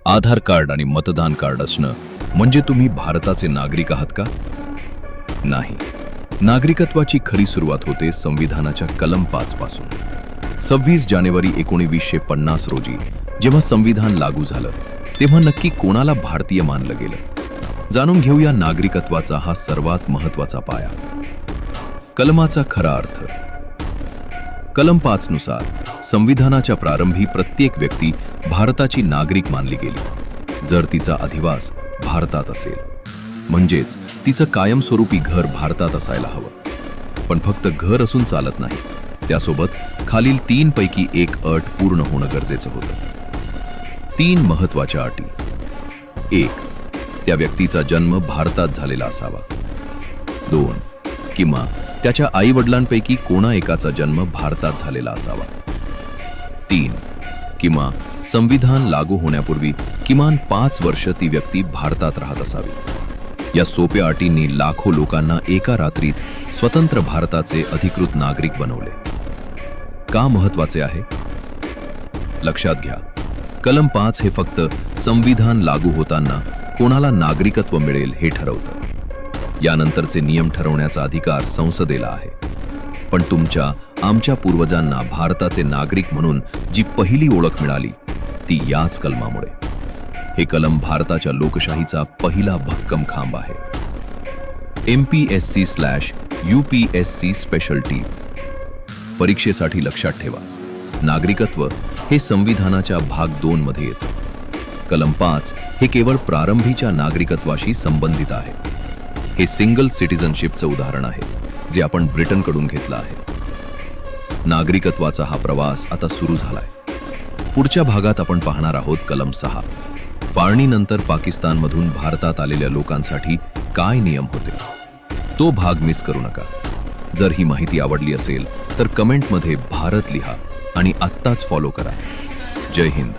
आधार card आणि मतदान card असणं म्हणजे तुम्ही भारताचे नागरिक आहात का? नाही. नागरिकत्वाची खरी सुरुवात होते संविधानाच्या कलम 5 पासून. 26 जानेवारी 1950 रोजी जेव्हा संविधान लागू झालं तेव्हा नक्की कोणाला भारतीय मानलं गेलं? जाणून घेऊया नागरिकत्वाचा हा सर्वात महत्त्वाचा पाया. कलमाचा खरा अर्थ. कलम 5 नुसार संविधानाच्या प्रारंभी प्रत्येक व्यक्ती भारताची नागरिक मानली गेली जर तिचा अधिवास भारतात असेल. म्हणजेच तिचं कायमस्वरूपी घर भारतात असायला हवं. पण फक्त घर असून चालत नाही, त्यासोबत खालील 3 पैकी एक अट पूर्ण होणं गरजेचं होतं. 3 महत्त्वाच्या अटी. 1. त्या व्यक्तीचा जन्म भारतात झालेला असावा. 2. किंवा त्याच्या आईवडिलांपैकी कोणा एकाचा जन्म भारतात झालेला असावा. 3. किंवा संविधान लागू होण्यापूर्वी किमान 5 वर्ष ती व्यक्ती भारतात राहत असावी. या सोप्या अटींनी लाखो लोकांना एका रात्रीत स्वतंत्र भारताचे अधिकृत नागरिक बनवले. का महत्त्वाचे आहे? लक्षात घ्या, कलम 5 हे फक्त संविधान लागू होताना कोणाला नागरिकत्व मिळेल हे ठरवतं. यानंतरचे नियम ठरवण्याचा अधिकार संसदेला आहे. पण आमच्या पूर्वजांना भारताचे नागरिक म्हणून जी पहिली ओळख मिळाली ती याच कलमामुळे. हे कलम भारताच्या लोकशाहीचा पहिला भक्कम खांब आहे. MPSC/UPSC स्पेशल टीप. परीक्षेसाठी लक्षात ठेवा, नागरिकत्व हे संविधानाच्या भाग 2 मध्ये येतं. कलम 5 हे केवळ प्रारंभीच्या नागरिकत्वाशी संबंधित आहे. हे सिंगल सिटिझनशिपचं उदाहरण आहे जे आपण ब्रिटनकडून घेतलं आहे. नागरिकत्वाचा हा प्रवास आता सुरू झालाय. पुढच्या भागात आपण पाहणार आहोत कलम 6. फाळणीनंतर पाकिस्तानमधून भारतात आलेल्या लोकांसाठी काय नियम होते. तो भाग मिस करू नका. जर ही माहिती आवडली असेल तर कमेंटमध्ये भारत लिहा आणि आत्ताच फॉलो करा. जय हिंद.